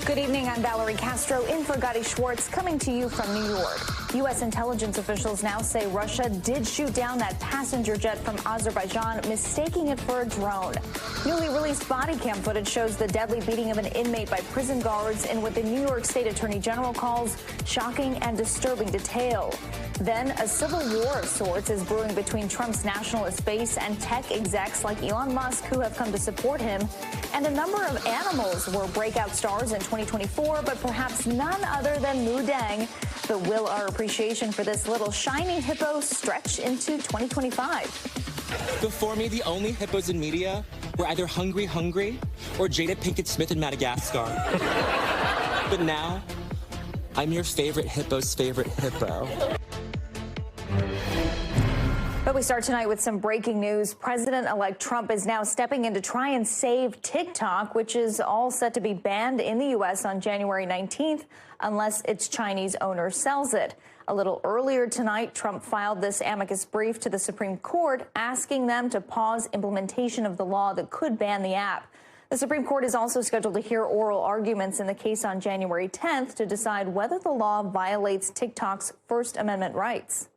Good evening, I'm Valerie Castro in for Gadi Schwartz, coming to you from New York. U.S. intelligence officials now say Russia did shoot down that passenger jet from Azerbaijan, mistaking it for a drone. Newly released body cam footage shows the deadly beating of an inmate by prison guards in what the New York State Attorney General calls shocking and disturbing detail. Then a civil war of sorts is brewing between Trump's nationalist base and tech execs like Elon Musk, who have come to support him. And a number of animals were breakout stars in 2024, but perhaps none other than Moo Dang. But will our appreciation for this little shiny hippo stretch into 2025? Before me, the only hippos in media were either Hungry or Jada Pinkett Smith in Madagascar. But now, I'm your favorite hippo's favorite hippo. But we start tonight with some breaking news. President-elect Trump is now stepping in to try and save TikTok, which is all set to be banned in the U.S. on January 19th, unless its Chinese owner sells it. A little earlier tonight, Trump filed this amicus brief to the Supreme Court, asking them to pause implementation of the law that could ban the app. The Supreme Court is also scheduled to hear oral arguments in the case on January 10th to decide whether the law violates TikTok's First Amendment rights.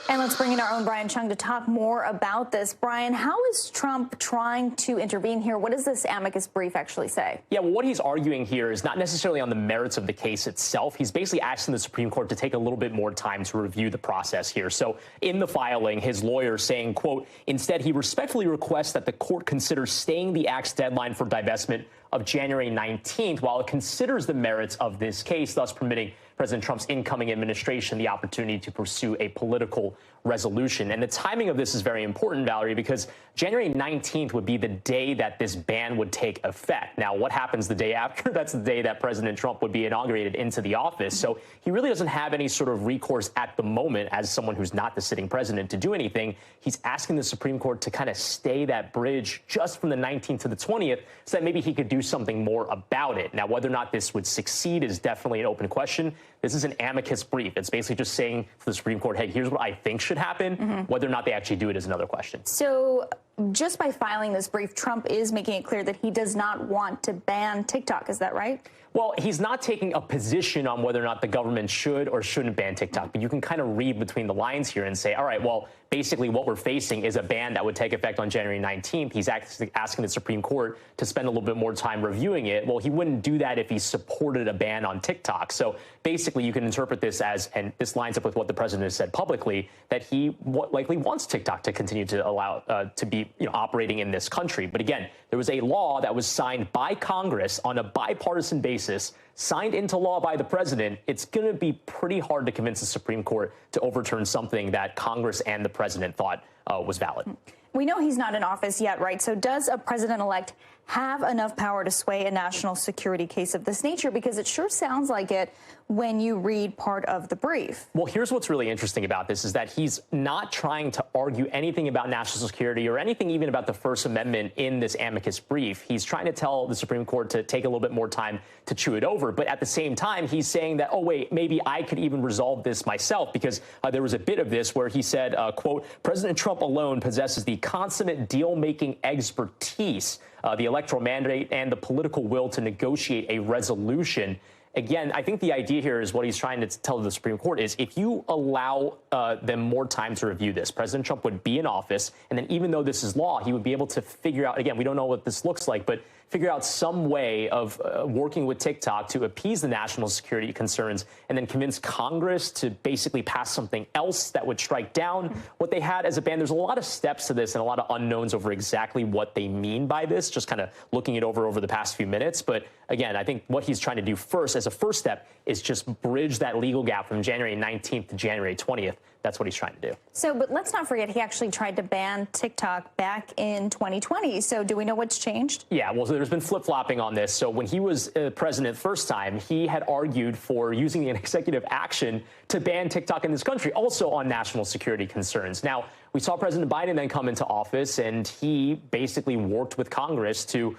And let's bring in our own Brian Chung to talk more about this. Brian, how is Trump trying to intervene here? What does this amicus brief actually say? Yeah, well, what he's arguing here is not necessarily on the merits of the case itself. He's basically asking the Supreme Court to take a little bit more time to review the process here. So in the filing, his lawyer saying, quote, instead, he respectfully requests that the court consider staying the act's deadline for divestment of January 19th while it considers the merits of this case, thus permitting President Trump's incoming administration the opportunity to pursue a political resolution. And the timing of this is very important, Valerie, because January 19th would be the day that this ban would take effect. Now, what happens the day after? That's the day that President Trump would be inaugurated into the office. So he really doesn't have any sort of recourse at the moment as someone who's not the sitting president to do anything. He's asking the Supreme Court to kind of stay that bridge just from the 19th to the 20th so that maybe he could do something more about it. Now, whether or not this would succeed is definitely an open question. This is an amicus brief. It's basically just saying to the Supreme Court, hey, here's what I think should happen. Whether or not they actually do it is another question. So just by filing this brief, Trump is making it clear that he does not want to ban TikTok. Is that right? Well, he's not taking a position on whether or not the government should or shouldn't ban TikTok, but you can kind of read between the lines here and say, all right, well, basically what we're facing is a ban that would take effect on January 19th. He's asking the Supreme Court to spend a little bit more time reviewing it. Well, he wouldn't do that if he supported a ban on TikTok. So basically, you can interpret this as, and this lines up with what the president has said publicly, that he likely wants TikTok to continue to allow to be operating in this country. But again, there was a law that was signed by Congress on a bipartisan basis, signed into law by the president. It's going to be pretty hard to convince the Supreme Court to overturn something that Congress and the president thought was valid. We know he's not in office yet, right? So does a president-elect have enough power to sway a national security case of this nature? Because it sure sounds like it when you read part of the brief. Well, here's what's really interesting about this is that he's not trying to argue anything about national security or anything even about the First Amendment in this amicus brief. He's trying to tell the Supreme Court to take a little bit more time to chew it over. But at the same time, he's saying that, oh, wait, maybe I could even resolve this myself, because there was a bit of this where he said, quote, President Trump alone possesses the consummate deal-making expertise, the electoral mandate, and the political will to negotiate a resolution. Again, I think the idea here is what he's trying to tell the Supreme Court is if you allow them more time to review this, President Trump would be in office, and then even though this is law, he would be able to figure out, again, we don't know what this looks like, but figure out some way of working with TikTok to appease the national security concerns and then convince Congress to basically pass something else that would strike down what they had as a ban. There's a lot of steps to this and a lot of unknowns over exactly what they mean by this, just kind of looking it over the past few minutes. But again, I think what he's trying to do first as a first step is just bridge that legal gap from January 19th to January 20th. That's what he's trying to do. So, but let's not forget, he actually tried to ban TikTok back in 2020. So do we know what's changed? Yeah, well, so there's been flip-flopping on this. So when he was president first time, he had argued for using an executive action to ban TikTok in this country, also on national security concerns. Now, we saw President Biden then come into office, and he basically worked with Congress to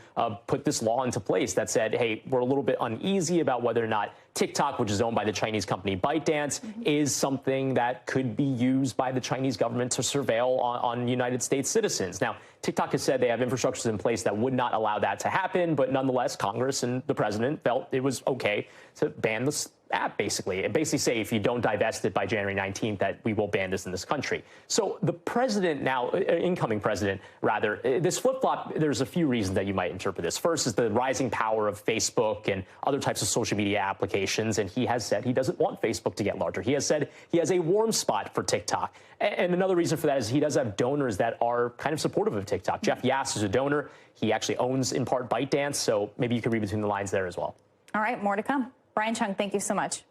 put this law into place that said, hey, we're a little bit uneasy about whether or not TikTok, which is owned by the Chinese company ByteDance, is something that could be used by the Chinese government to surveil on United States citizens. Now, TikTok has said they have infrastructures in place that would not allow that to happen, but nonetheless, Congress and the president felt it was okay to ban this app, basically, and basically say if you don't divest it by January 19th, that we will ban this in this country. So the president now, incoming president, rather, this flip-flop, there's a few reasons that you might interpret this. First is the rising power of Facebook and other types of social media applications, and he has said he doesn't want Facebook to get larger. He has said he has a warm spot for TikTok. And another reason for that is he does have donors that are kind of supportive of TikTok. Jeff Yass is a donor. He actually owns, in part, ByteDance, so maybe you can read between the lines there as well. All right, more to come. Brian Chung, thank you so much.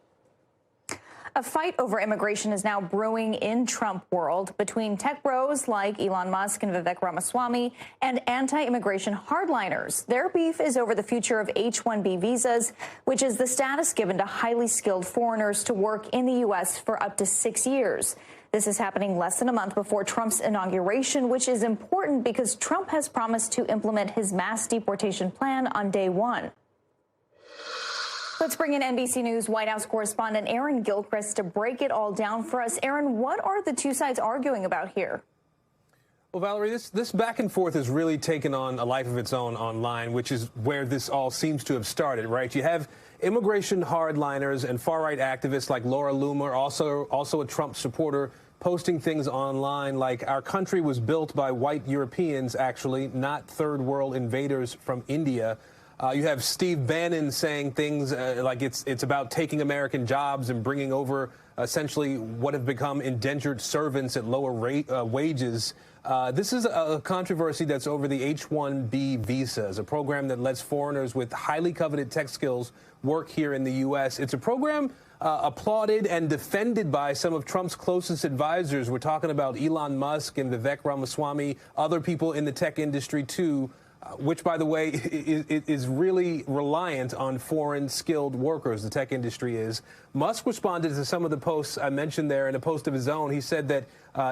A fight over immigration is now brewing in Trump world between tech bros like Elon Musk and Vivek Ramaswamy and anti-immigration hardliners. Their beef is over the future of H-1B visas, which is the status given to highly skilled foreigners to work in the U.S. for up to 6 years. This is happening less than a month before Trump's inauguration, which is important because Trump has promised to implement his mass deportation plan on day one. Let's bring in NBC News White House correspondent Aaron Gilchrist to break it all down for us. Aaron, what are the two sides arguing about here? Well, Valerie, this back and forth has really taken on a life of its own online, which is where this all seems to have started, right? You have immigration hardliners and far-right activists like Laura Loomer, also a Trump supporter, posting things online like our country was built by white Europeans, actually, not third world invaders from India. You have Steve Bannon saying things like it's about taking American jobs and bringing over essentially what have become indentured servants at lower wages. This is a controversy that's over the H-1B visas, a program that lets foreigners with highly coveted tech skills work here in the U.S. It's a program applauded and defended by some of Trump's closest advisors. We're talking about Elon Musk and Vivek Ramaswamy, other people in the tech industry, too. Which, by the way, is really reliant on foreign skilled workers, the tech industry is. Musk responded to some of the posts I mentioned there in a post of his own. He said that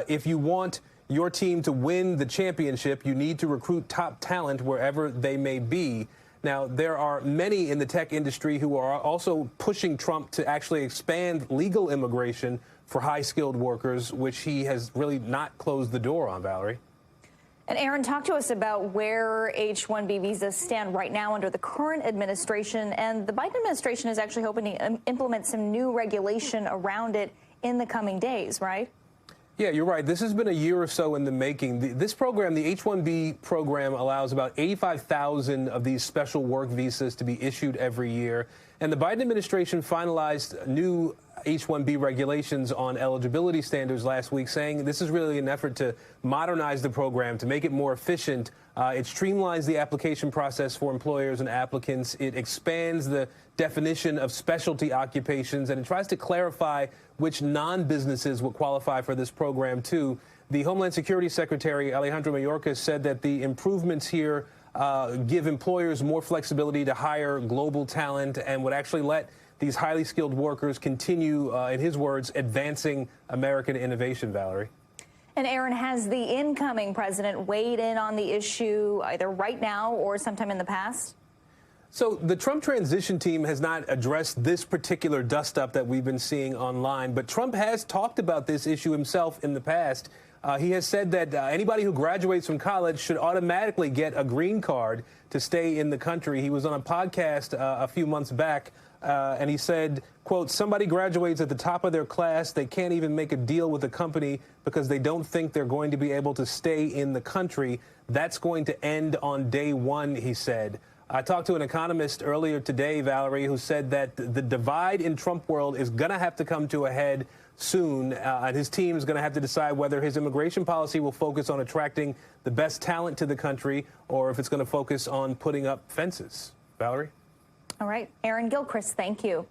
if you want your team to win the championship, you need to recruit top talent wherever they may be. Now, there are many in the tech industry who are also pushing Trump to actually expand legal immigration for high-skilled workers, which he has really not closed the door on, Valerie. And Aaron, talk to us about where H-1B visas stand right now under the current administration. And the Biden administration is actually hoping to implement some new regulation around it in the coming days, right? Yeah, you're right. This has been a year or so in the making. This program, the H-1B program, allows about 85,000 of these special work visas to be issued every year. And the Biden administration finalized new H-1B regulations on eligibility standards last week, saying this is really an effort to modernize the program, to make it more efficient. It streamlines the application process for employers and applicants. It expands the definition of specialty occupations, and it tries to clarify which non-businesses would qualify for this program, too. The Homeland Security Secretary, Alejandro Mayorkas, said that the improvements here give employers more flexibility to hire global talent and would actually let these highly skilled workers continue, in his words, advancing American innovation, Valerie. And Aaron, has the incoming president weighed in on the issue either right now or sometime in the past? So the Trump transition team has not addressed this particular dust-up that we've been seeing online, but Trump has talked about this issue himself in the past. He has said that anybody who graduates from college should automatically get a green card to stay in the country. He was on a podcast a few months back, and he said, quote, somebody graduates at the top of their class, they can't even make a deal with the company because they don't think they're going to be able to stay in the country. That's going to end on day one, he said. I talked to an economist earlier today, Valerie, who said that the divide in Trump world is going to have to come to a head soon, and his team is going to have to decide whether his immigration policy will focus on attracting the best talent to the country or if it's going to focus on putting up fences. Valerie? All right. Aaron Gilchrist, thank you.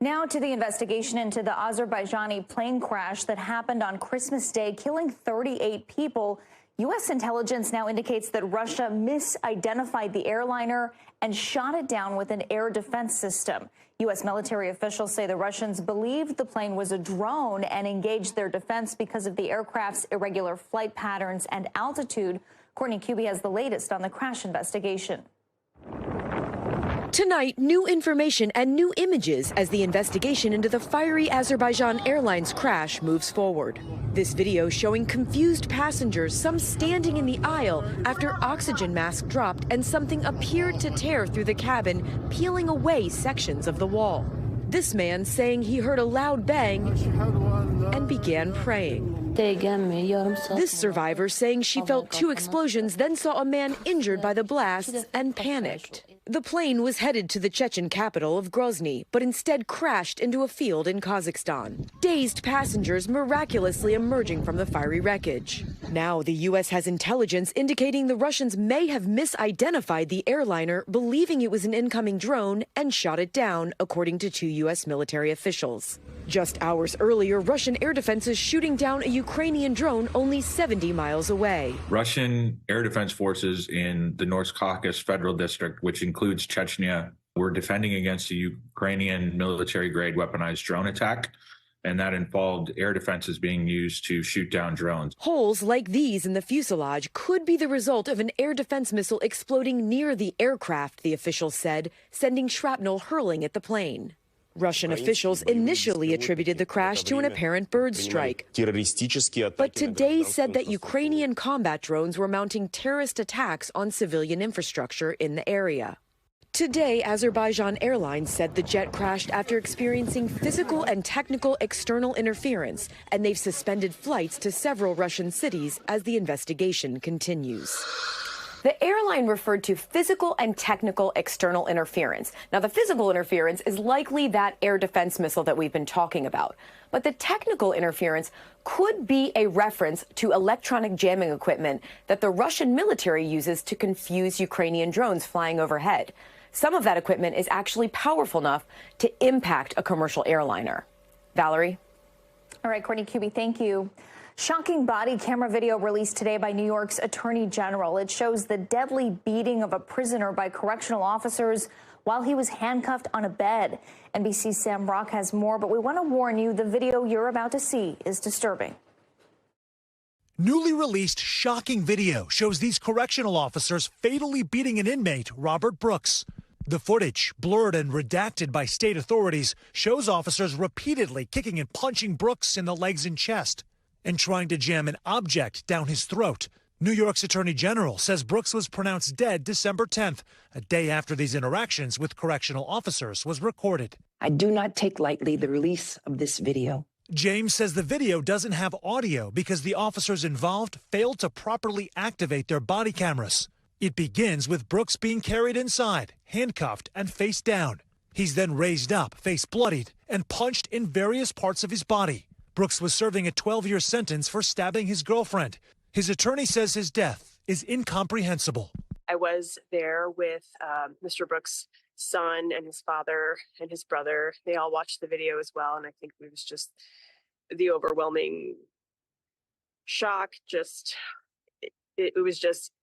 Now to the investigation into the Azerbaijani plane crash that happened on Christmas Day, killing 38 people. U.S. intelligence now indicates that Russia misidentified the airliner and shot it down with an air defense system. U.S. military officials say the Russians believed the plane was a drone and engaged their defense because of the aircraft's irregular flight patterns and altitude. Courtney Kuby has the latest on the crash investigation. Tonight, new information and new images as the investigation into the fiery Azerbaijan Airlines crash moves forward. This video showing confused passengers, some standing in the aisle after oxygen mask dropped and something appeared to tear through the cabin, peeling away sections of the wall. This man saying he heard a loud bang and began praying. This survivor saying she felt 2 explosions, then saw a man injured by the blasts and panicked. The plane was headed to the Chechen capital of Grozny, but instead crashed into a field in Kazakhstan. Dazed passengers miraculously emerging from the fiery wreckage. Now the U.S. has intelligence indicating the Russians may have misidentified the airliner, believing it was an incoming drone, and shot it down, according to 2 U.S. military officials. Just hours earlier, Russian air defenses shooting down a Ukrainian drone only 70 miles away. Russian air defense forces in the North Caucasus Federal District, which includes Chechnya, were defending against a Ukrainian military-grade weaponized drone attack, and that involved air defenses being used to shoot down drones. Holes like these in the fuselage could be the result of an air defense missile exploding near the aircraft, the officials said, sending shrapnel hurling at the plane. Russian officials initially attributed the crash to an apparent bird strike, but today said that Ukrainian combat drones were mounting terrorist attacks on civilian infrastructure in the area. Today, Azerbaijan Airlines said the jet crashed after experiencing physical and technical external interference, and they've suspended flights to several Russian cities as the investigation continues. The airline referred to physical and technical external interference. Now, the physical interference is likely that air defense missile that we've been talking about. But the technical interference could be a reference to electronic jamming equipment that the Russian military uses to confuse Ukrainian drones flying overhead. Some of that equipment is actually powerful enough to impact a commercial airliner. Valerie? All right, Courtney Kuby, thank you. Shocking body camera video released today by New York's Attorney General. It shows the deadly beating of a prisoner by correctional officers while he was handcuffed on a bed. NBC's Sam Brock has more, but we want to warn you, the video you're about to see is disturbing. Newly released shocking video shows these correctional officers fatally beating an inmate, Robert Brooks. The footage, blurred and redacted by state authorities, shows officers repeatedly kicking and punching Brooks in the legs and chest and trying to jam an object down his throat. New York's Attorney General says Brooks was pronounced dead December 10th, a day after these interactions with correctional officers was recorded. I do not take lightly the release of this video. James says the video doesn't have audio because the officers involved failed to properly activate their body cameras. It begins with Brooks being carried inside, handcuffed and face down. He's then raised up, face bloodied, and punched in various parts of his body. Brooks was serving a 12-year sentence for stabbing his girlfriend. His attorney says his death is incomprehensible. I was there with Mr. Brooks' son and his father and his brother. They all watched the video as well, and I think it was just the overwhelming shock. It was just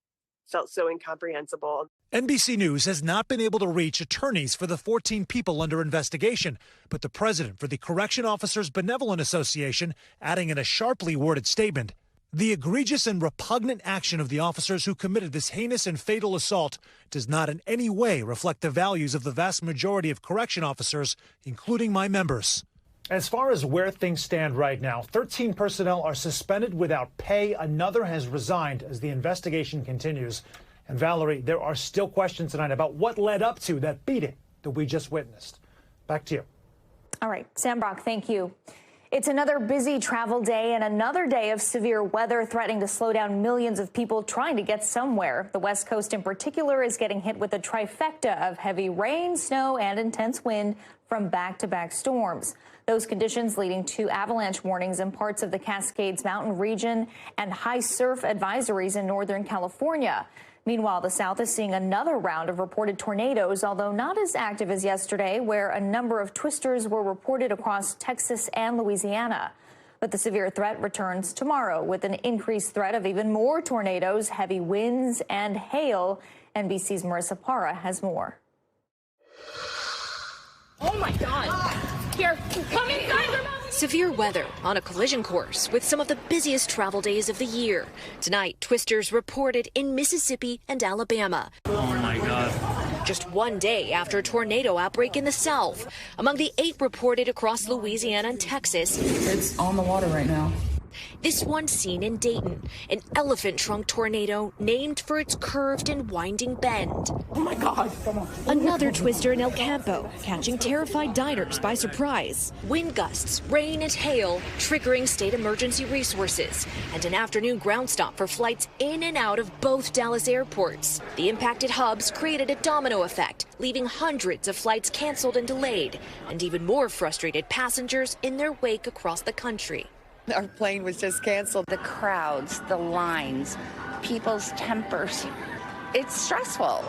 felt so incomprehensible. NBC News has not been able to reach attorneys for the 14 people under investigation, but the president for the Correction Officers Benevolent Association adding in a sharply worded statement, the egregious and repugnant action of the officers who committed this heinous and fatal assault does not in any way reflect the values of the vast majority of correction officers, including my members. As far as where things stand right now, 13 personnel are suspended without pay. Another has resigned as the investigation continues. And Valerie, there are still questions tonight about what led up to that beating that we just witnessed. Back to you. All right, Sam Brock, thank you. It's another busy travel day and another day of severe weather threatening to slow down millions of people trying to get somewhere. The West Coast in particular is getting hit with a trifecta of heavy rain, snow, and intense wind from back-to-back storms. Those conditions leading to avalanche warnings in parts of the Cascades Mountain region and high surf advisories in Northern California. Meanwhile, the South is seeing another round of reported tornadoes, although not as active as yesterday, where a number of twisters were reported across Texas and Louisiana. But the severe threat returns tomorrow with an increased threat of even more tornadoes, heavy winds, and hail. NBC's Marissa Parra has more. Oh my God. Here, come inside. Severe weather on a collision course with some of the busiest travel days of the year. Tonight, twisters reported in Mississippi and Alabama. Oh my God. Just one day after a tornado outbreak in the South. Among the 8 reported across Louisiana and Texas. It's on the water right now. This one seen in Dayton, an elephant trunk tornado named for its curved and winding bend. Oh my God, come on. Another twister in El Campo, catching terrified diners by surprise. Wind gusts, rain and hail, triggering state emergency resources, and an afternoon ground stop for flights in and out of both Dallas airports. The impacted hubs created a domino effect, leaving hundreds of flights canceled and delayed, and even more frustrated passengers in their wake across the country. Our plane was just canceled. The crowds, the lines, people's tempers. It's stressful.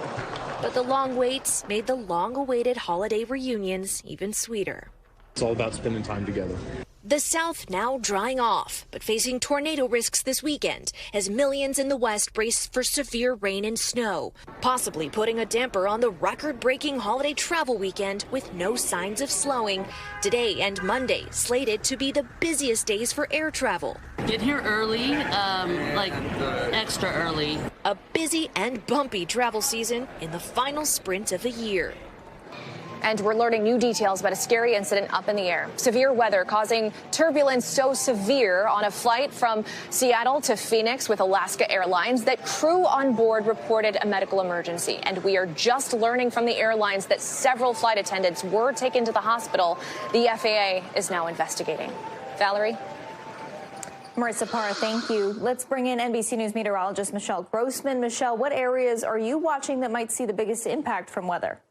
But the long waits made the long-awaited holiday reunions even sweeter. It's all about spending time together. The South now drying off, but facing tornado risks this weekend as millions in the West brace for severe rain and snow, possibly putting a damper on the record-breaking holiday travel weekend with no signs of slowing. Today and Monday slated to be the busiest days for air travel. Get here early, like extra early. A busy and bumpy travel season in the final sprint of the year. And we're learning new details about a scary incident up in the air. Severe weather causing turbulence so severe on a flight from Seattle to Phoenix with Alaska Airlines that crew on board reported a medical emergency. And we are just learning from the airlines that several flight attendants were taken to the hospital. The FAA is now investigating. Valerie? Marissa Parra, thank you. Let's bring in NBC News meteorologist Michelle Grossman. Michelle, what areas are you watching that might see the biggest impact from weather?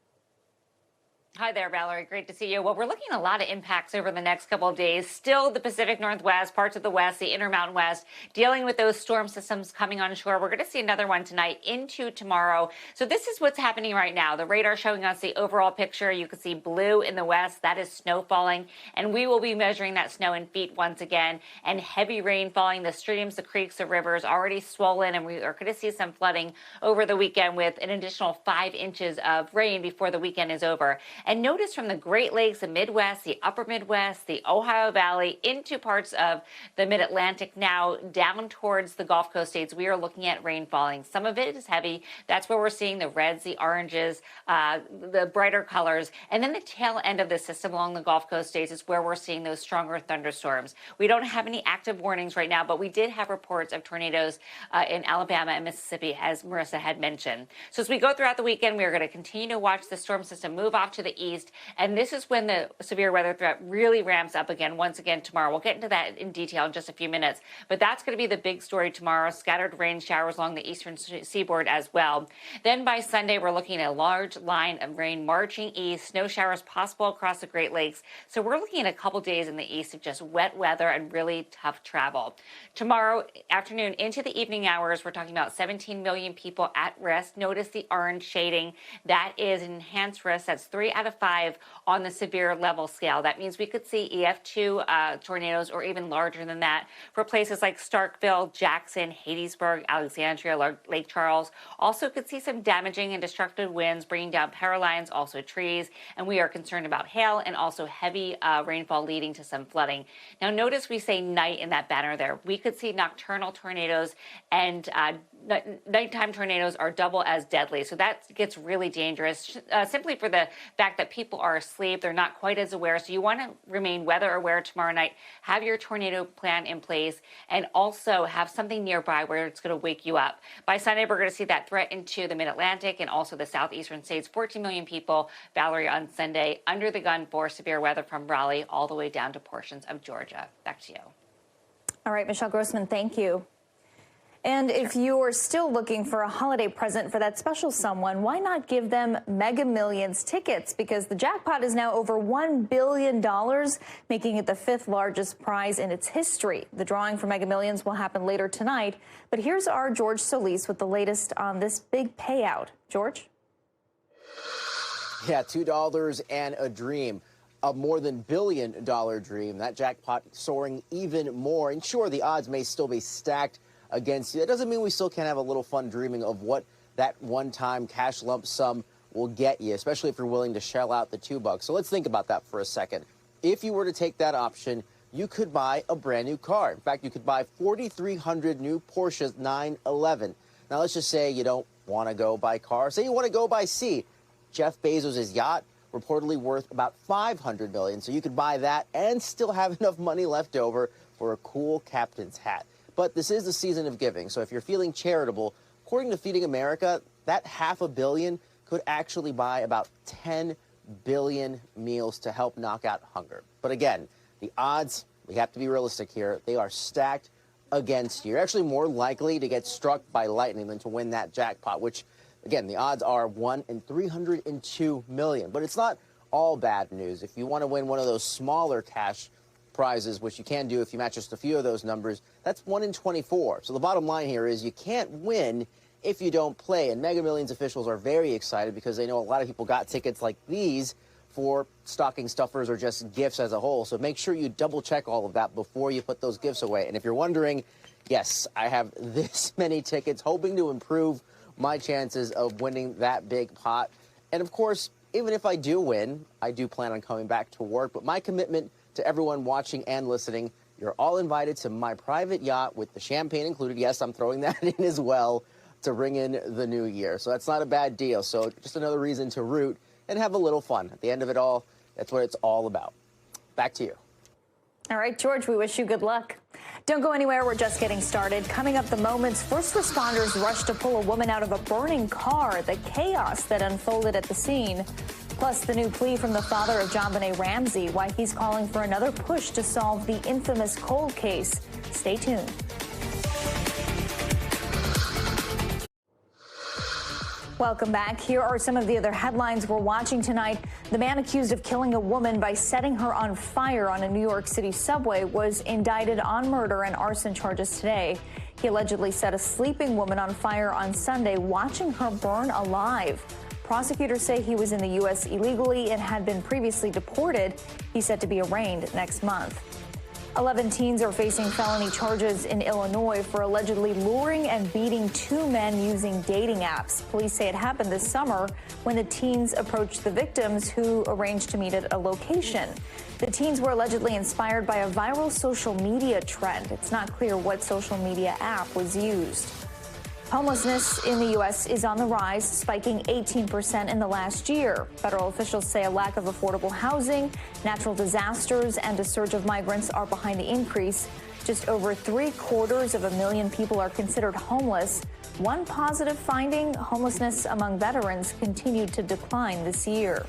Hi there, Valerie. Great to see you. Well, we're looking at a lot of impacts over the next couple of days. Still the Pacific Northwest, parts of the West, the Intermountain West, dealing with those storm systems coming on shore. We're going to see another one tonight into tomorrow. So this is what's happening right now. The radar showing us the overall picture. You can see blue in the west. That is snow falling. And we will be measuring that snow in feet once again. And heavy rain falling. The streams, the creeks, the rivers already swollen. And we are going to see some flooding over the weekend with an additional 5 inches of rain before the weekend is over. And notice from the Great Lakes, the Midwest, the Upper Midwest, the Ohio Valley, into parts of the Mid-Atlantic now, down towards the Gulf Coast states, we are looking at rain falling. Some of it is heavy. That's where we're seeing the reds, the oranges, the brighter colors. And then the tail end of the system along the Gulf Coast states is where we're seeing those stronger thunderstorms. We don't have any active warnings right now, but we did have reports of tornadoes in Alabama and Mississippi, as Marissa had mentioned. So as we go throughout the weekend, we are going to continue to watch the storm system move off to the east. And this is when the severe weather threat really ramps up again, once again tomorrow. We'll get into that in detail in just a few minutes. But that's going to be the big story tomorrow. Scattered rain showers along the eastern seaboard as well. Then by Sunday, we're looking at a large line of rain marching east, snow showers possible across the Great Lakes. So we're looking at a couple days in the east of just wet weather and really tough travel. Tomorrow afternoon into the evening hours, we're talking about 17 million people at risk. Notice the orange shading. That is enhanced risk. That's 3 out of 5 on the severe level scale. That means we could see EF2 tornadoes or even larger than that for places like Starkville, Jackson, Hattiesburg, Alexandria, Lake Charles. Also could see some damaging and destructive winds bringing down power lines, also trees, and we are concerned about hail and also heavy rainfall leading to some flooding. Now notice we say night in that banner there. We could see nocturnal tornadoes, and nighttime tornadoes are double as deadly. So that gets really dangerous simply for the fact that people are asleep. They're not quite as aware. So you want to remain weather aware tomorrow night. Have your tornado plan in place and also have something nearby where it's going to wake you up. By Sunday, we're going to see that threat into the Mid-Atlantic and also the southeastern states. 14 million people, Valerie, on Sunday under the gun for severe weather from Raleigh all the way down to portions of Georgia. Back to you. All right, Michelle Grossman, thank you. And if you're still looking for a holiday present for that special someone, why not give them Mega Millions tickets? Because the jackpot is now over $1 billion, making it the 5th largest prize in its history. The drawing for Mega Millions will happen later tonight. But here's our George Solis with the latest on this big payout. George? Yeah, $2 and a dream. a more than billion-dollar dream. That jackpot soaring even more. And sure, the odds may still be stacked against you. That doesn't mean we still can't have a little fun dreaming of what that one-time cash lump sum will get you, especially if you're willing to shell out the $2. So let's think about that for a second. If you were to take that option, you could buy a brand new car. In fact, you could buy 4,300 new Porsche 911. Now, let's just say you don't want to go buy cars. Say you want to go buy C. Jeff Bezos' yacht, reportedly worth about $500 million. So you could buy that and still have enough money left over for a cool captain's hat. But this is the season of giving. So if you're feeling charitable, according to Feeding America, that $500 million could actually buy about 10 billion meals to help knock out hunger. But again, the odds, we have to be realistic here, they are stacked against you. You're actually more likely to get struck by lightning than to win that jackpot, which, again, the odds are 1 in 302 million. But it's not all bad news. If you want to win one of those smaller cash prizes, which you can do if you match just a few of those numbers, that's 1 in 24. So the bottom line here is you can't win if you don't play. And Mega Millions officials are very excited because they know a lot of people got tickets like these for stocking stuffers or just gifts as a whole. So make sure you double check all of that before you put those gifts away. And if you're wondering, yes, I have this many tickets, hoping to improve my chances of winning that big pot. And of course, even if I do win, I do plan on coming back to work. But my commitment to everyone watching and listening, you're all invited to my private yacht with the champagne included. Yes, I'm throwing that in as well to ring in the new year. So that's not a bad deal. So just another reason to root and have a little fun. At the end of it all, that's what it's all about. Back to you. All right, George, we wish you good luck. Don't go anywhere. We're just getting started. Coming up, the moments first responders rushed to pull a woman out of a burning car, the chaos that unfolded at the scene. Plus, the new plea from the father of JonBenet Ramsey, why he's calling for another push to solve the infamous cold case. Stay tuned. Welcome back. Here are some of the other headlines we're watching tonight. The man accused of killing a woman by setting her on fire on a New York City subway was indicted on murder and arson charges today. He allegedly set a sleeping woman on fire on Sunday, watching her burn alive. Prosecutors say he was in the U.S. illegally and had been previously deported. He's set to be arraigned next month. 11 teens are facing felony charges in Illinois for allegedly luring and beating 2 men using dating apps. Police say it happened this summer when the teens approached the victims, who arranged to meet at a location. The teens were allegedly inspired by a viral social media trend. It's not clear what social media app was used. Homelessness in the U.S. is on the rise, spiking 18% in the last year. Federal officials say a lack of affordable housing, natural disasters, and a surge of migrants are behind the increase. Just over 750,000 people are considered homeless. One positive finding, homelessness among veterans continued to decline this year.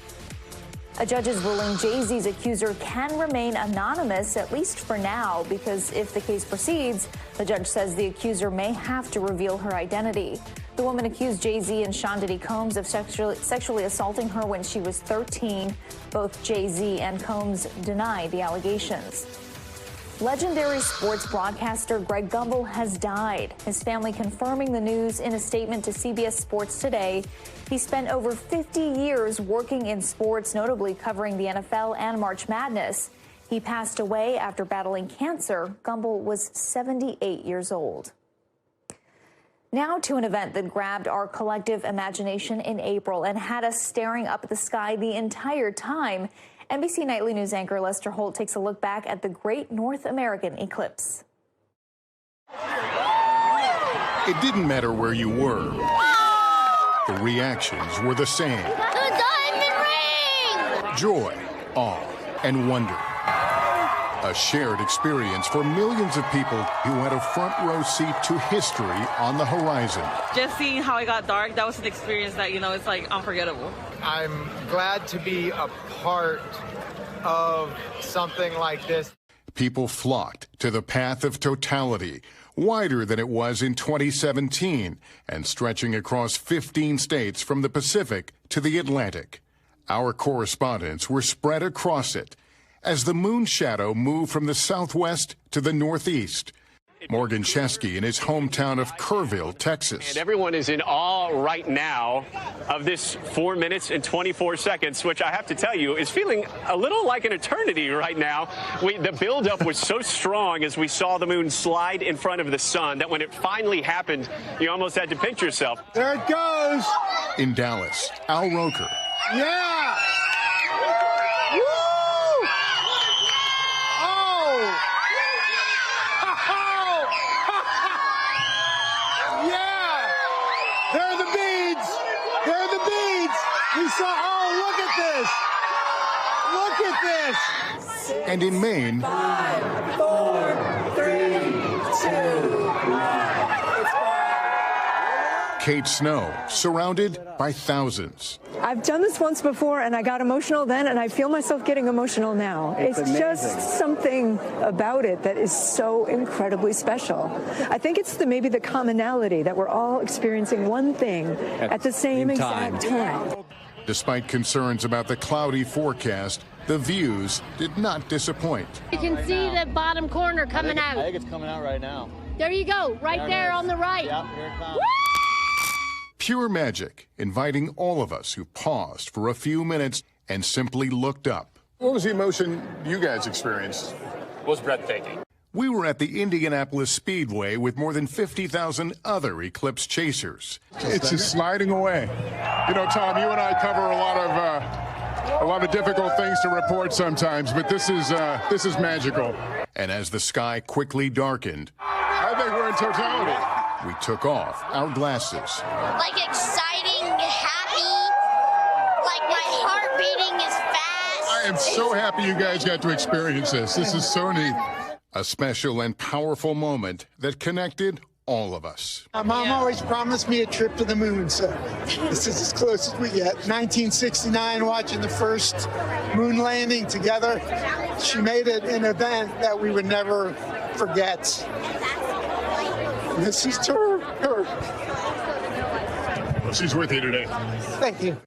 A judge is ruling Jay-Z's accuser can remain anonymous, at least for now, because if the case proceeds, the judge says the accuser may have to reveal her identity. The woman accused Jay-Z and Sean Diddy Combs of sexually assaulting her when she was 13. Both Jay-Z and Combs denied the allegations. Legendary sports broadcaster Greg Gumbel has died. His family confirming the news in a statement to CBS Sports Today. He spent over 50 years working in sports, notably covering the NFL and March Madness. He passed away after battling cancer. Gumbel was 78 years old. Now to an event that grabbed our collective imagination in April and had us staring up at the sky the entire time. NBC Nightly News anchor Lester Holt takes a look back at the Great North American Eclipse. It didn't matter where you were. The reactions were the same. The diamond ring! Joy, awe, and wonder. A shared experience for millions of people who had a front row seat to history on the horizon. Just seeing how it got dark, that was an experience that, it's like unforgettable. I'm glad to be a part of something like this. People flocked to the path of totality, wider than it was in 2017 and stretching across 15 states from the Pacific to the Atlantic. Our correspondents were spread across it as the moon shadow moved from the southwest to the northeast. Morgan Chesky in his hometown of Kerrville, Texas. And everyone is in awe right now of this 4 minutes and 24 seconds, which I have to tell you is feeling a little like an eternity right now. The buildup was so strong as we saw the moon slide in front of the sun that when it finally happened, you almost had to pinch yourself. There it goes. In Dallas, Al Roker. Yeah. Woo! Oh. Yeah. There are the beads. There are the beads. We saw, oh, look at this. Look at this. And in Maine, 5, 4, 3, 2, 1. Kate Snow, surrounded by thousands. I've done this once before, and I got emotional then, and I feel myself getting emotional now. It's just something about it that is so incredibly special. I think it's maybe the commonality that we're all experiencing one thing at the same exact time. Despite concerns about the cloudy forecast, the views did not disappoint. You can see the bottom corner coming out. I think it's coming out right now. There you go, right there on the right. Yep, here it comes. Pure magic, inviting all of us who paused for a few minutes and simply looked up. What was the emotion you guys experienced? It was breathtaking. We were at the Indianapolis Speedway with more than 50,000 other eclipse chasers. It's just sliding away. You know, Tom, you and I cover a lot of difficult things to report sometimes, but this is magical. And as the sky quickly darkened, I think we're in totality. we took off our glasses. Like exciting, happy, like my heart beating is fast. I am so happy you guys got to experience this. This is so neat. A special and powerful moment that connected all of us. My mom always promised me a trip to the moon, so this is as close as we get. 1969, watching the first moon landing together. She made it an event that we would never forget. This is to her. Well, she's with you today. Thank you.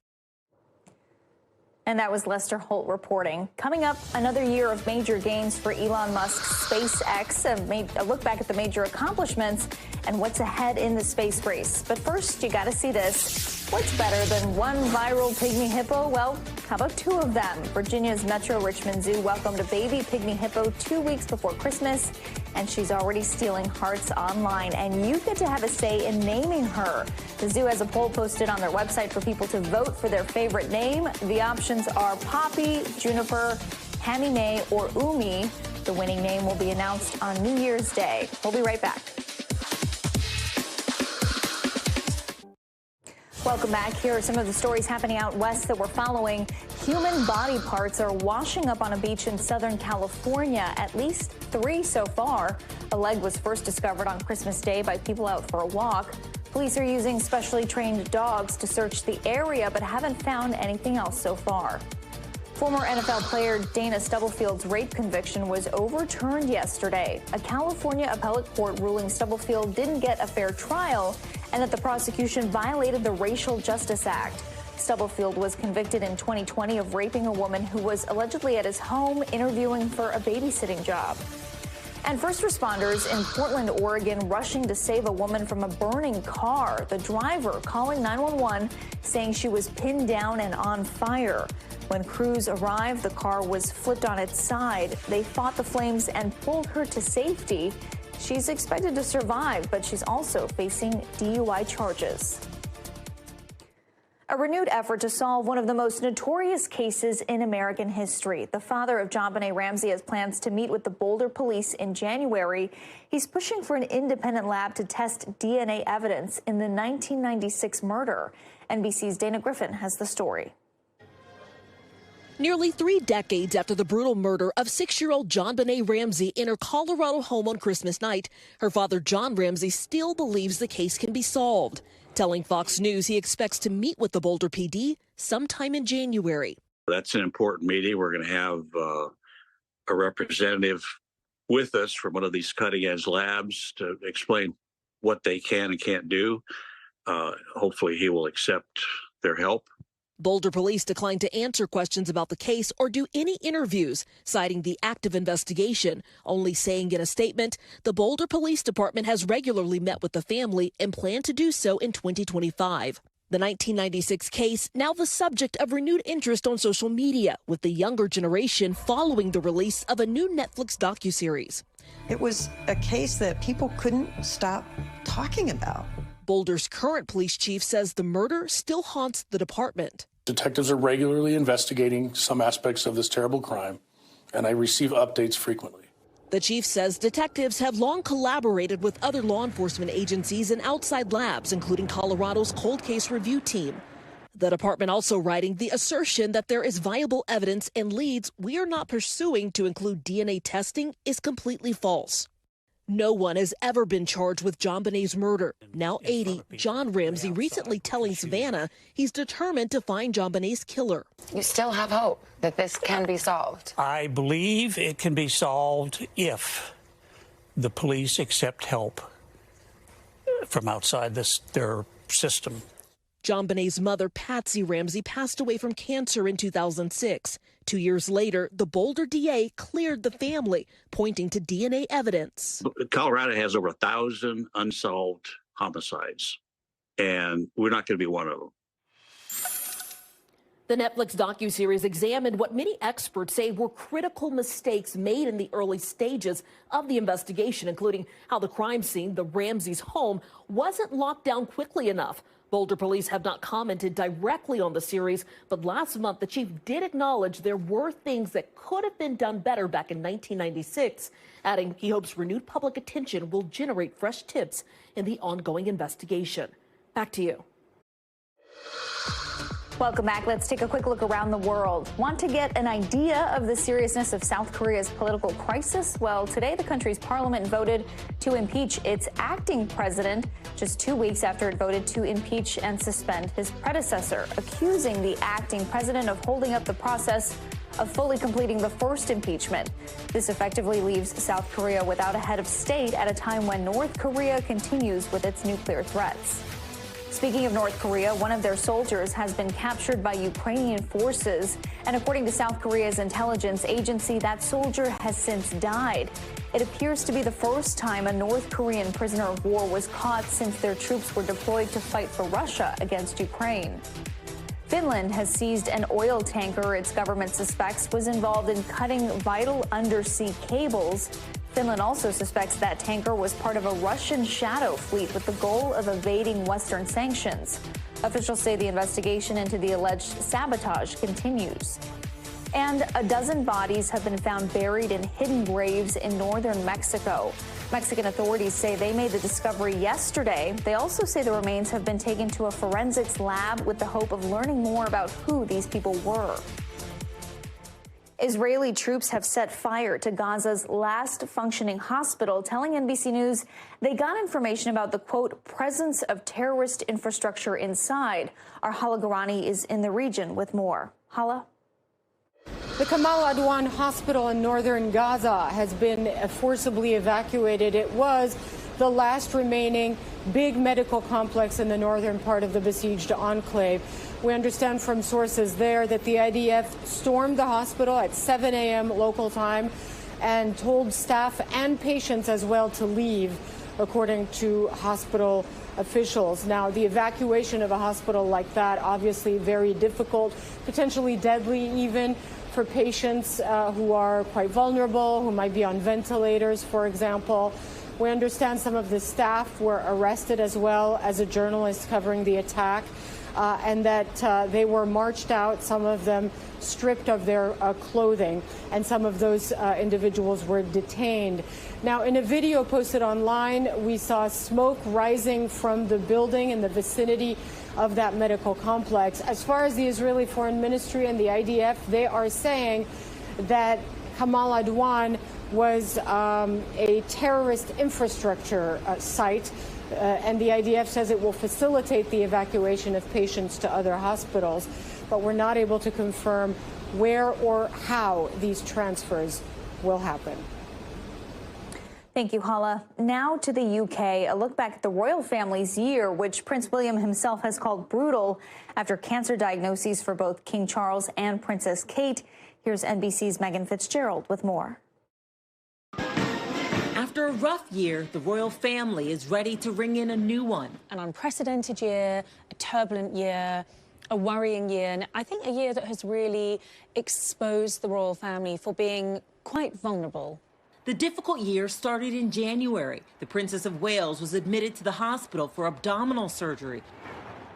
And that was Lester Holt reporting. Coming up, another year of major gains for Elon Musk's SpaceX, a look back at the major accomplishments and what's ahead in the space race. But first, you got to see this. What's better than one viral pygmy hippo? Well, how about two of them? Virginia's Metro Richmond Zoo welcomed a baby pygmy hippo 2 weeks before Christmas, and she's already stealing hearts online. And you get to have a say in naming her. The zoo has a poll posted on their website for people to vote for their favorite name. The options are Poppy, Juniper, Hammy May, or Umi. The winning name will be announced on New Year's Day. We'll be right back. Welcome back. Here are some of the stories happening out west that we're following. Human body parts are washing up on a beach in Southern California, at least 3 so far. A leg was first discovered on Christmas Day by people out for a walk. Police are using specially trained dogs to search the area, but haven't found anything else so far. Former NFL player Dana Stubblefield's rape conviction was overturned yesterday. A California appellate court ruling Stubblefield didn't get a fair trial and that the prosecution violated the Racial Justice Act. Stubblefield was convicted in 2020 of raping a woman who was allegedly at his home interviewing for a babysitting job. And first responders in Portland, Oregon, rushing to save a woman from a burning car. The driver calling 911 saying she was pinned down and on fire. When crews arrived, the car was flipped on its side. They fought the flames and pulled her to safety. She's expected to survive, but she's also facing DUI charges. A renewed effort to solve one of the most notorious cases in American history. The father of JonBenet Ramsey has plans to meet with the Boulder police in January. He's pushing for an independent lab to test DNA evidence in the 1996 murder. NBC's Dana Griffin has the story. Nearly 3 decades after the brutal murder of 6-year-old JonBenet Ramsey in her Colorado home on Christmas night, her father John Ramsey still believes the case can be solved. Telling Fox News he expects to meet with the Boulder PD sometime in January. That's an important meeting. We're going to have a representative with us from one of these cutting-edge labs to explain what they can and can't do. Hopefully he will accept their help. Boulder police declined to answer questions about the case or do any interviews, citing the active investigation, only saying in a statement, the Boulder Police Department has regularly met with the family and plan to do so in 2025. The 1996 case now the subject of renewed interest on social media, with the younger generation following the release of a new Netflix docuseries. It was a case that people couldn't stop talking about. Boulder's current police chief says the murder still haunts the department. Detectives are regularly investigating some aspects of this terrible crime, and I receive updates frequently. The chief says detectives have long collaborated with other law enforcement agencies and outside labs, including Colorado's cold case review team. The department also writing the assertion that there is viable evidence and leads we are not pursuing to include DNA testing is completely false. No one has ever been charged with JonBenet's murder. Now 80, John Ramsey recently telling Savannah he's determined to find JonBenet's killer. You still have hope that this can be solved? I believe it can be solved if the police accept help from outside their system. JonBenet's mother, Patsy Ramsey, passed away from cancer in 2006. 2 years later, the Boulder DA cleared the family, pointing to DNA evidence. Colorado has over 1,000 unsolved homicides, and we're not going to be one of them. The Netflix docuseries examined what many experts say were critical mistakes made in the early stages of the investigation, including how the crime scene, the Ramsey's home, wasn't locked down quickly enough. Boulder police have not commented directly on the series, but last month the chief did acknowledge there were things that could have been done better back in 1996, adding he hopes renewed public attention will generate fresh tips in the ongoing investigation. Back to you. Welcome back. Let's take a quick look around the world. Want to get an idea of the seriousness of South Korea's political crisis? Well, today the country's parliament voted to impeach its acting president just 2 weeks after it voted to impeach and suspend his predecessor, accusing the acting president of holding up the process of fully completing the first impeachment. This effectively leaves South Korea without a head of state at a time when North Korea continues with its nuclear threats. Speaking of North Korea, one of their soldiers has been captured by Ukrainian forces. And according to South Korea's intelligence agency, that soldier has since died. It appears to be the first time a North Korean prisoner of war was caught since their troops were deployed to fight for Russia against Ukraine. Finland has seized an oil tanker its government suspects was involved in cutting vital undersea cables. Finland also suspects that tanker was part of a Russian shadow fleet with the goal of evading Western sanctions. Officials say the investigation into the alleged sabotage continues. And a dozen bodies have been found buried in hidden graves in northern Mexico. Mexican authorities say they made the discovery yesterday. They also say the remains have been taken to a forensics lab with the hope of learning more about who these people were. Israeli troops have set fire to Gaza's last functioning hospital, telling NBC News they got information about the, quote, presence of terrorist infrastructure inside. Our Hala Garani is in the region with more. Hala? The Kamal Adwan Hospital in northern Gaza has been forcibly evacuated. It was the last remaining big medical complex in the northern part of the besieged enclave. We understand from sources there that the IDF stormed the hospital at 7 a.m. local time and told staff and patients as well to leave, according to hospital officials. Now, the evacuation of a hospital like that, obviously very difficult, potentially deadly even for patients who are quite vulnerable, who might be on ventilators, for example. We understand some of the staff were arrested as well as a journalist covering the attack. And that they were marched out, some of them stripped of their clothing, and some of those individuals were detained. Now, in a video posted online, we saw smoke rising from the building in the vicinity of that medical complex. As far as the Israeli Foreign Ministry and the IDF, they are saying that Kamal Adwan was a terrorist infrastructure site. And the IDF says it will facilitate the evacuation of patients to other hospitals, but we're not able to confirm where or how these transfers will happen. Thank you, Hala. Now to the UK. A look back at the royal family's year, which Prince William himself has called brutal after cancer diagnoses for both King Charles and Princess Kate. Here's NBC's Megan Fitzgerald with more. After a rough year, the royal family is ready to ring in a new one. An unprecedented year, a turbulent year, a worrying year, and I think a year that has really exposed the royal family for being quite vulnerable. The difficult year started in January. The Princess of Wales was admitted to the hospital for abdominal surgery.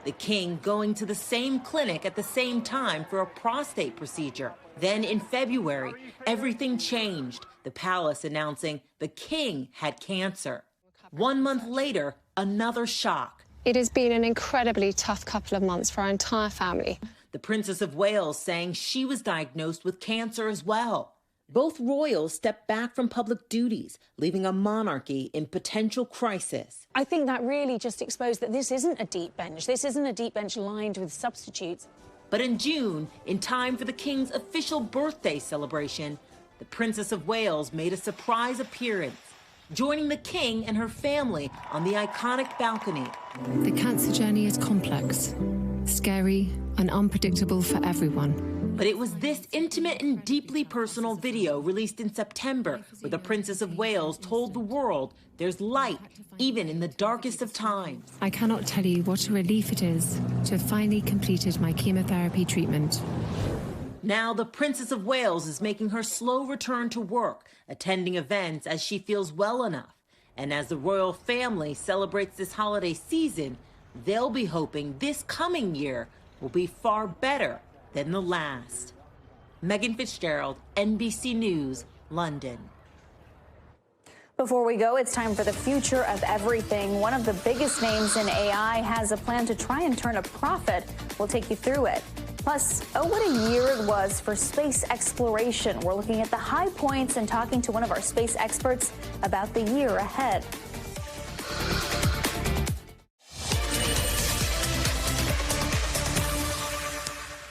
The King going to the same clinic at the same time for a prostate procedure. Then in February, everything changed. The palace announcing the King had cancer. 1 month later, another shock. It has been an incredibly tough couple of months for our entire family. The Princess of Wales saying she was diagnosed with cancer as well. Both royals stepped back from public duties, leaving a monarchy in potential crisis. I think that really just exposed that this isn't a deep bench. This isn't a deep bench lined with substitutes. But in June, in time for the King's official birthday celebration, the Princess of Wales made a surprise appearance, joining the King and her family on the iconic balcony. The cancer journey is complex, scary, and unpredictable for everyone. But it was this intimate and deeply personal video released in September where the Princess of Wales told the world there's light even in the darkest of times. I cannot tell you what a relief it is to have finally completed my chemotherapy treatment. Now the Princess of Wales is making her slow return to work, attending events as she feels well enough. And as the royal family celebrates this holiday season, they'll be hoping this coming year will be far better than the last. Megan Fitzgerald, NBC News, London. Before we go, it's time for the future of everything. One of the biggest names in AI has a plan to try and turn a profit. We'll take you through it. Plus, oh, what a year it was for space exploration. We're looking at the high points and talking to one of our space experts about the year ahead.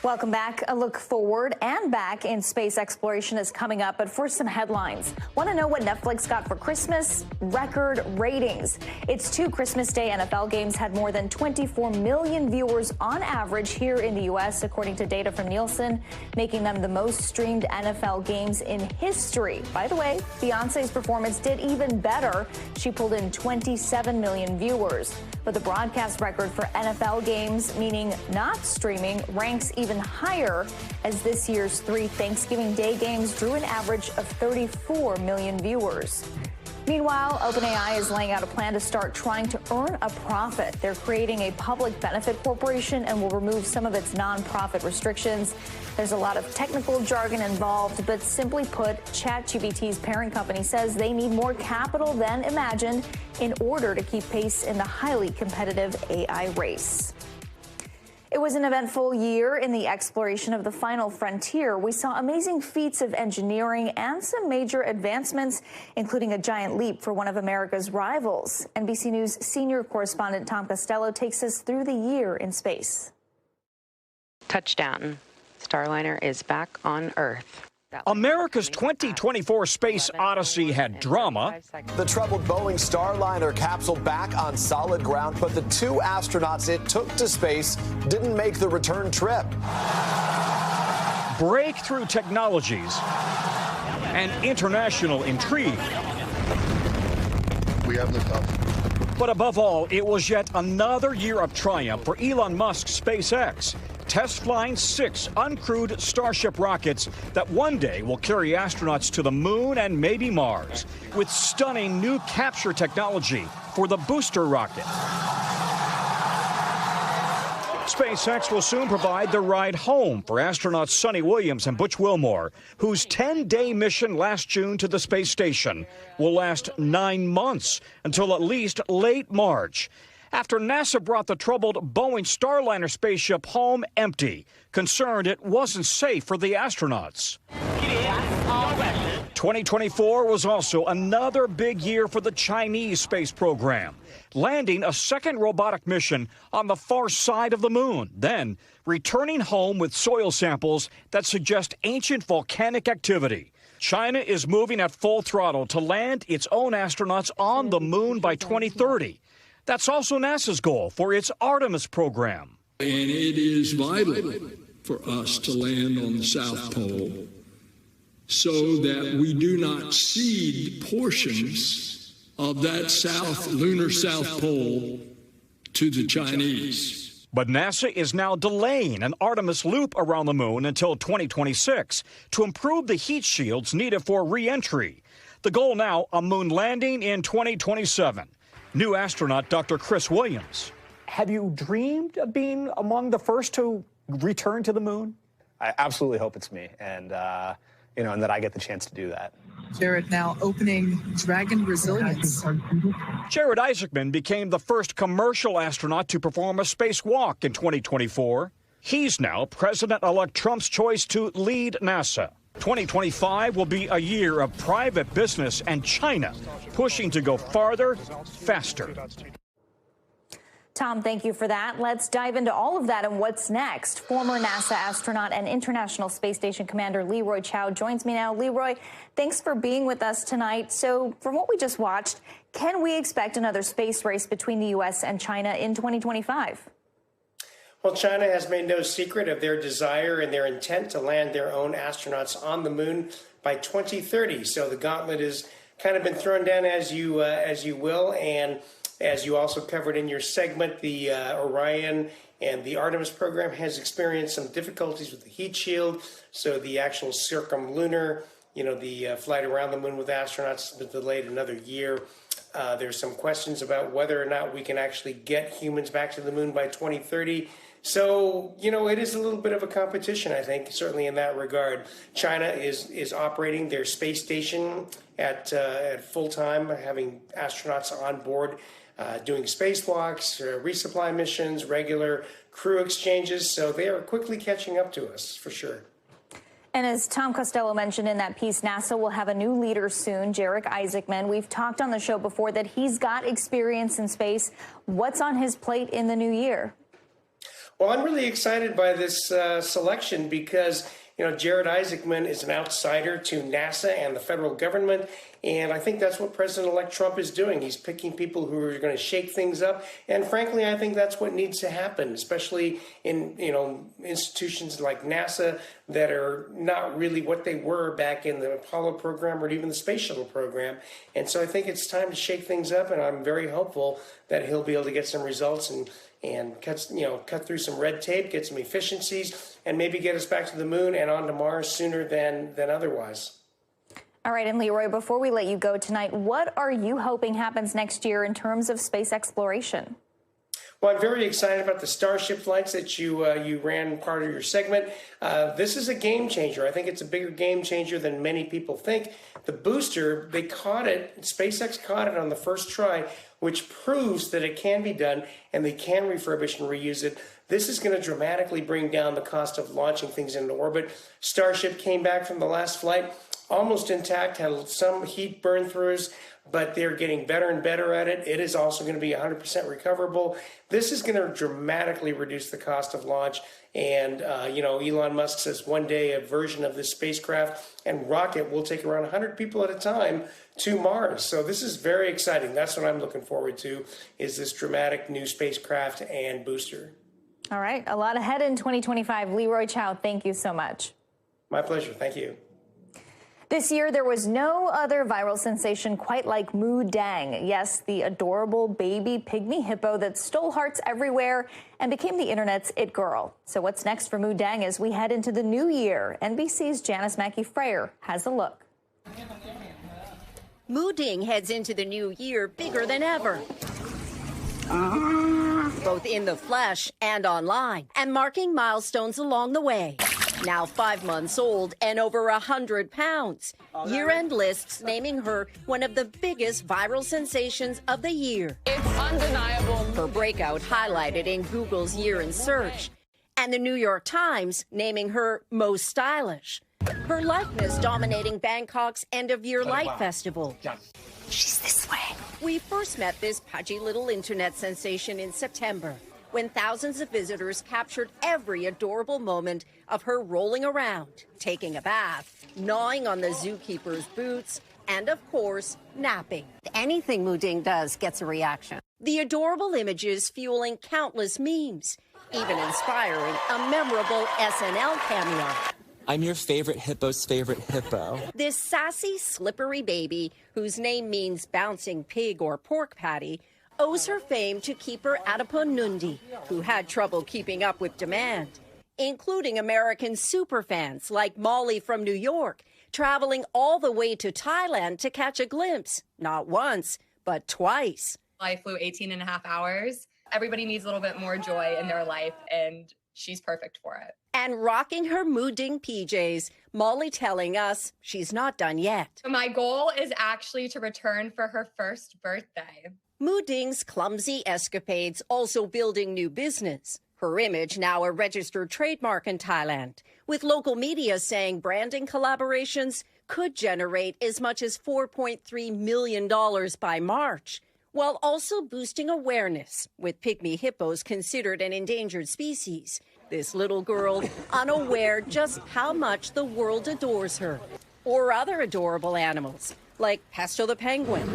Welcome back. A look forward and back in space exploration is coming up, but first some headlines. Want to know what Netflix got for Christmas? Record ratings. Its 2 Christmas Day NFL games had more than 24 million viewers on average here in the U.S., according to data from Nielsen, making them the most streamed NFL games in history. By the way, Beyonce's performance did even better. She pulled in 27 million viewers. But the broadcast record for NFL games, meaning not streaming, ranks even higher, as this year's 3 Thanksgiving Day games drew an average of 34 million viewers. Meanwhile, OpenAI is laying out a plan to start trying to earn a profit. They're creating a public benefit corporation and will remove some of its nonprofit restrictions. There's a lot of technical jargon involved, but simply put, ChatGPT's parent company says they need more capital than imagined in order to keep pace in the highly competitive AI race. It was an eventful year in the exploration of the final frontier. We saw amazing feats of engineering and some major advancements, including a giant leap for one of America's rivals. NBC News senior correspondent Tom Costello takes us through the year in space. Touchdown. Starliner is back on Earth. America's 2024 space odyssey had drama. The troubled Boeing Starliner capsule back on solid ground, but the 2 astronauts it took to space didn't make the return trip. Breakthrough technologies and international intrigue. We have liftoff. But above all, it was yet another year of triumph for Elon Musk's SpaceX, test flying 6 uncrewed Starship rockets that one day will carry astronauts to the moon and maybe Mars, with stunning new capture technology for the booster rocket. SpaceX will soon provide the ride home for astronauts Sonny Williams and Butch Wilmore, whose 10-day mission last June to the space station will last 9 months until at least late March, after NASA brought the troubled Boeing Starliner spaceship home empty, concerned it wasn't safe for the astronauts. 2024 was also another big year for the Chinese space program, landing a second robotic mission on the far side of the moon, then returning home with soil samples that suggest ancient volcanic activity. China is moving at full throttle to land its own astronauts on the moon by 2030. That's also NASA's goal for its Artemis program. And it is vital for us to land on the South Pole so that we do not cede portions of that lunar South Pole to the Chinese. But NASA is now delaying an Artemis loop around the moon until 2026 to improve the heat shields needed for re-entry. The goal now, a moon landing in 2027. New astronaut Dr. Chris Williams. Have you dreamed of being among the first to return to the moon? I absolutely hope it's me, and and that I get the chance to do that. Jared now opening Dragon Resilience. Jared Isaacman became the first commercial astronaut to perform a spacewalk in 2024. He's now President-elect Trump's choice to lead NASA. 2025 will be a year of private business and China pushing to go farther, faster. Tom, thank you for that. Let's dive into all of that and what's next. Former NASA astronaut and International Space Station Commander Leroy Chiao joins me now. Leroy, thanks for being with us tonight. So from what we just watched, can we expect another space race between the U.S. and China in 2025? Well, China has made no secret of their desire and their intent to land their own astronauts on the moon by 2030. So the gauntlet has kind of been thrown down as you will. And as you also covered in your segment, the Orion and the Artemis program has experienced some difficulties with the heat shield. So the actual circumlunar, the flight around the moon with astronauts has been delayed another year. There's some questions about whether or not we can actually get humans back to the moon by 2030. So, it is a little bit of a competition, I think, certainly in that regard. China is operating their space station at full time, having astronauts on board, doing spacewalks, resupply missions, regular crew exchanges. So they are quickly catching up to us, for sure. And as Tom Costello mentioned in that piece, NASA will have a new leader soon, Jared Isaacman. We've talked on the show before that he's got experience in space. What's on his plate in the new year? Well, I'm really excited by this selection because, Jared Isaacman is an outsider to NASA and the federal government. And I think that's what President-elect Trump is doing. He's picking people who are going to shake things up. And frankly, I think that's what needs to happen, especially in, institutions like NASA that are not really what they were back in the Apollo program or even the Space Shuttle program. And so I think it's time to shake things up. And I'm very hopeful that he'll be able to get some results and cut through some red tape, get some efficiencies, and maybe get us back to the moon and onto Mars sooner than otherwise. All right, and Leroy, before we let you go tonight, what are you hoping happens next year in terms of space exploration? Well, I'm very excited about the Starship flights that you ran part of your segment. This is a game changer. I think it's a bigger game changer than many people think. The booster, they caught it, SpaceX caught it on the first try, which proves that it can be done and they can refurbish and reuse it. This is going to dramatically bring down the cost of launching things into orbit. Starship came back from the last flight almost intact, had some heat burn throughs, but they're getting better and better at it. It is also going to be 100% recoverable. This is going to dramatically reduce the cost of launch. And, Elon Musk says one day a version of this spacecraft and rocket will take around 100 people at a time to Mars. So this is very exciting. That's what I'm looking forward to, is this dramatic new spacecraft and booster. All right. A lot ahead in 2025. Leroy Chiao, thank you so much. My pleasure. Thank you. This year, there was no other viral sensation quite like Moo Dang. Yes, the adorable baby pygmy hippo that stole hearts everywhere and became the internet's it girl. So what's next for Moo Dang as we head into the new year? NBC's Janice Mackey-Frayer has a look. Moo Dang heads into the new year bigger than ever, both in the flesh and online, and marking milestones along the way. Now 5 months old and over 100 pounds. Year-end lists naming her one of the biggest viral sensations of the year. It's undeniable. Her breakout highlighted in Google's year-end search. And the New York Times naming her most stylish. Her likeness dominating Bangkok's end-of-year light festival. She's this way. We first met this pudgy little internet sensation in September, when thousands of visitors captured every adorable moment of her rolling around, taking a bath, gnawing on the zookeeper's boots, and of course, napping. Anything Mu Ding does gets a reaction. The adorable images fueling countless memes, even inspiring a memorable SNL cameo. I'm your favorite hippo's favorite hippo. This sassy, slippery baby, whose name means bouncing pig or pork patty, owes her fame to keeper Adipon Nundi, who had trouble keeping up with demand, including American superfans like Molly from New York, traveling all the way to Thailand to catch a glimpse, not once, but twice. I flew 18 and a half hours. Everybody needs a little bit more joy in their life, and she's perfect for it. And rocking her Mu Ding PJs, Molly telling us she's not done yet. My goal is actually to return for her first birthday. Mu Ding's clumsy escapades also building new business. Her image now a registered trademark in Thailand, with local media saying branding collaborations could generate as much as $4.3 million by March, while also boosting awareness, with pygmy hippos considered an endangered species. This little girl unaware just how much the world adores her, or other adorable animals like Pesto the penguin,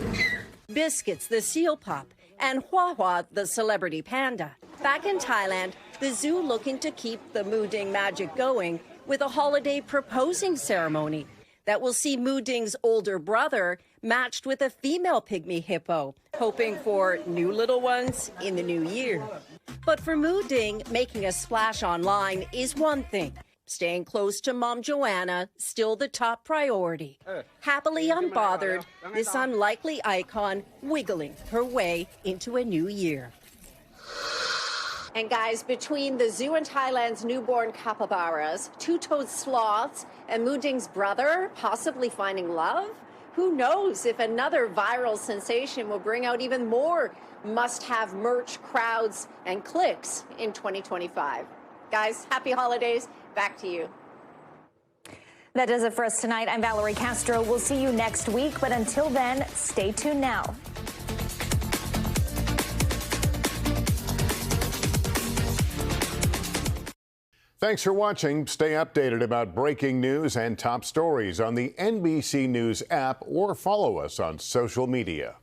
Biscuits the seal pup, and Hua Hua the celebrity panda. Back in Thailand, the zoo looking to keep the Mu Ding magic going with a holiday proposing ceremony that will see Mu Ding's older brother matched with a female pygmy hippo, hoping for new little ones in the new year. But for Mu Ding, making a splash online is one thing. Staying close to Mom Joanna, still the top priority. Happily unbothered, this unlikely icon wiggling her way into a new year. And guys, between the zoo and Thailand's newborn capybaras, two-toed sloths, and Mu Ding's brother possibly finding love, who knows if another viral sensation will bring out even more must-have merch, crowds, and clicks in 2025. Guys, happy holidays. Back to you. That does it for us tonight. I'm Valerie Castro. We'll see you next week, but until then, stay tuned now. Thanks for watching. Stay updated about breaking news and top stories on the NBC News app or follow us on social media.